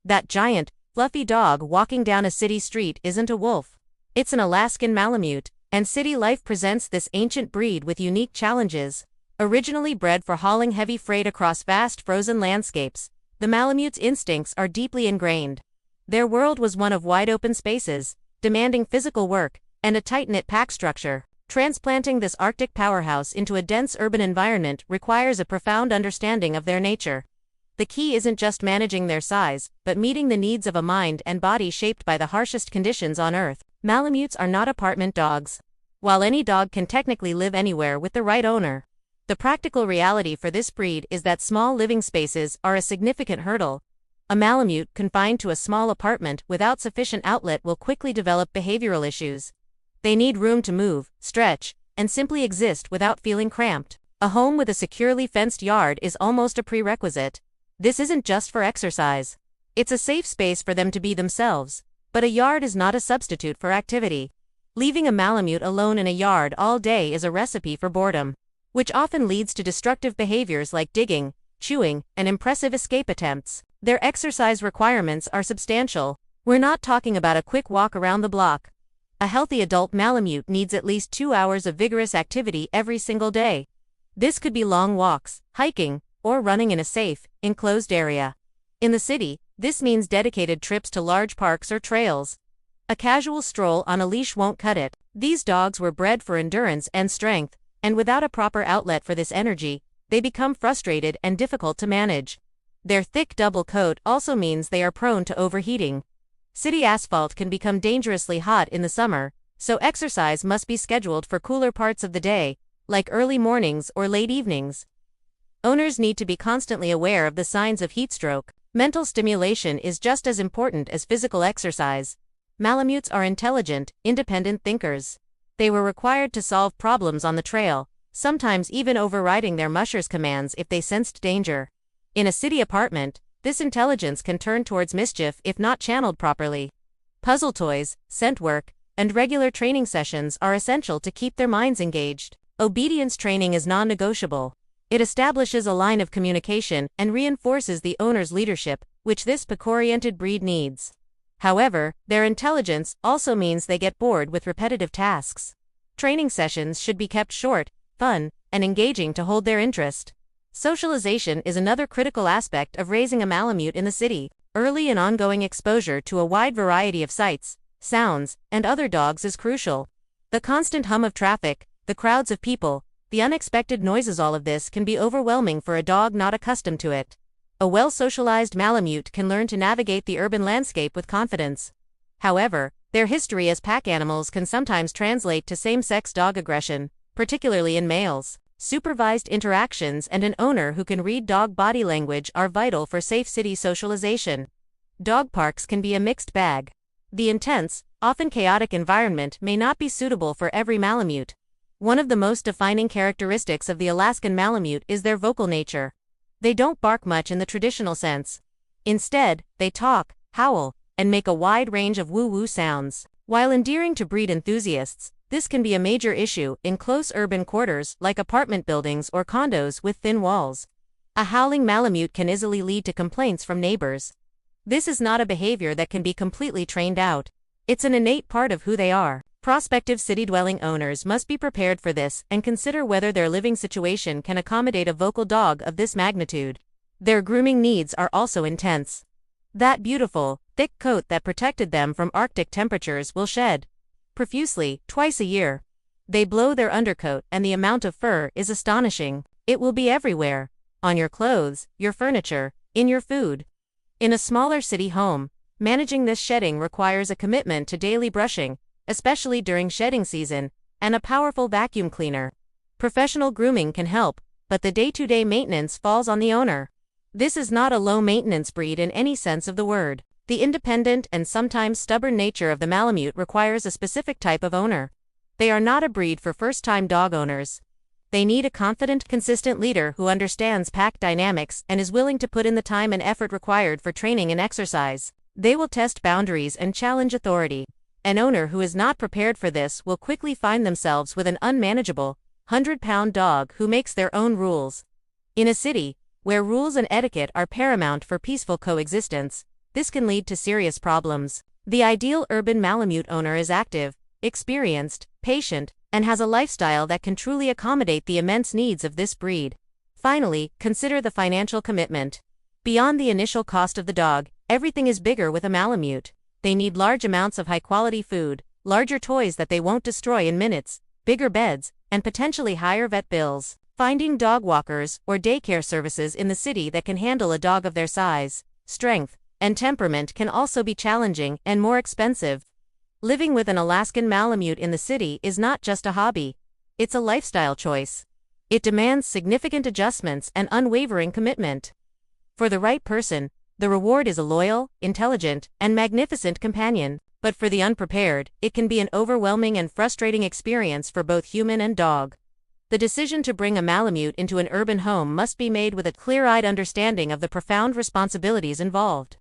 That giant, fluffy dog walking down a city street isn't a wolf. It's an Alaskan Malamute, and city life presents this ancient breed with unique challenges. Originally bred for hauling heavy freight across vast frozen landscapes, the Malamute's instincts are deeply ingrained. Their world was one of wide-open spaces, demanding physical work, and a tight-knit pack structure. Transplanting this Arctic powerhouse into a dense urban environment requires a profound understanding of their nature. The key isn't just managing their size, but meeting the needs of a mind and body shaped by the harshest conditions on Earth. Malamutes are not apartment dogs. While any dog can technically live anywhere with the right owner, the practical reality for this breed is that small living spaces are a significant hurdle. A Malamute confined to a small apartment without sufficient outlet will quickly develop behavioral issues. They need room to move, stretch, and simply exist without feeling cramped. A home with a securely fenced yard is almost a prerequisite. This isn't just for exercise. It's a safe space for them to be themselves, but a yard is not a substitute for activity. Leaving a Malamute alone in a yard all day is a recipe for boredom, which often leads to destructive behaviors like digging, chewing, and impressive escape attempts. Their exercise requirements are substantial. We're not talking about a quick walk around the block. A healthy adult Malamute needs at least 2 hours of vigorous activity every single day. This could be long walks, hiking, or running in a safe, enclosed area. In the city, this means dedicated trips to large parks or trails. A casual stroll on a leash won't cut it. These dogs were bred for endurance and strength, and without a proper outlet for this energy, they become frustrated and difficult to manage. Their thick double coat also means they are prone to overheating. City asphalt can become dangerously hot in the summer, so exercise must be scheduled for cooler parts of the day, like early mornings or late evenings. Owners need to be constantly aware of the signs of heatstroke. Mental stimulation is just as important as physical exercise. Malamutes are intelligent, independent thinkers. They were required to solve problems on the trail, sometimes even overriding their musher's commands if they sensed danger. In a city apartment, this intelligence can turn towards mischief if not channeled properly. Puzzle toys, scent work, and regular training sessions are essential to keep their minds engaged. Obedience training is non-negotiable. It establishes a line of communication and reinforces the owner's leadership, which this pack-oriented breed needs. However, their intelligence also means they get bored with repetitive tasks. Training sessions should be kept short, fun, and engaging to hold their interest. Socialization is another critical aspect of raising a Malamute in the city. Early and ongoing exposure to a wide variety of sights, sounds, and other dogs is crucial. The constant hum of traffic, the crowds of people, the unexpected noises, all of this can be overwhelming for a dog not accustomed to it. A well-socialized Malamute can learn to navigate the urban landscape with confidence. However, their history as pack animals can sometimes translate to same-sex dog aggression, particularly in males. Supervised interactions and an owner who can read dog body language are vital for safe city socialization. Dog parks can be a mixed bag. The intense, often chaotic environment may not be suitable for every Malamute. One of the most defining characteristics of the Alaskan Malamute is their vocal nature. They don't bark much in the traditional sense. Instead, they talk, howl, and make a wide range of woo-woo sounds. While endearing to breed enthusiasts, this can be a major issue in close urban quarters like apartment buildings or condos with thin walls. A howling Malamute can easily lead to complaints from neighbors. This is not a behavior that can be completely trained out. It's an innate part of who they are. Prospective city-dwelling owners must be prepared for this and consider whether their living situation can accommodate a vocal dog of this magnitude. Their grooming needs are also intense. That beautiful, thick coat that protected them from Arctic temperatures will shed profusely, twice a year. They blow their undercoat and the amount of fur is astonishing. It will be everywhere. On your clothes, your furniture, in your food. In a smaller city home, managing this shedding requires a commitment to daily brushing, especially during shedding season, and a powerful vacuum cleaner. Professional grooming can help, but the day-to-day maintenance falls on the owner. This is not a low-maintenance breed in any sense of the word. The independent and sometimes stubborn nature of the Malamute requires a specific type of owner. They are not a breed for first-time dog owners. They need a confident, consistent leader who understands pack dynamics and is willing to put in the time and effort required for training and exercise. They will test boundaries and challenge authority. An owner who is not prepared for this will quickly find themselves with an unmanageable, 100-pound dog who makes their own rules. In a city, where rules and etiquette are paramount for peaceful coexistence, This can lead to serious problems. The ideal urban Malamute owner is active, experienced, patient, and has a lifestyle that can truly accommodate the immense needs of this breed. Finally, consider the financial commitment. Beyond the initial cost of the dog, everything is bigger with a Malamute. They need large amounts of high-quality food, larger toys that they won't destroy in minutes, bigger beds, and potentially higher vet bills. Finding dog walkers or daycare services in the city that can handle a dog of their size, strength, and temperament can also be challenging and more expensive. Living with an Alaskan Malamute in the city is not just a hobby. It's a lifestyle choice. It demands significant adjustments and unwavering commitment. For the right person, the reward is a loyal, intelligent, and magnificent companion. But for the unprepared, it can be an overwhelming and frustrating experience for both human and dog. The decision to bring a Malamute into an urban home must be made with a clear-eyed understanding of the profound responsibilities involved.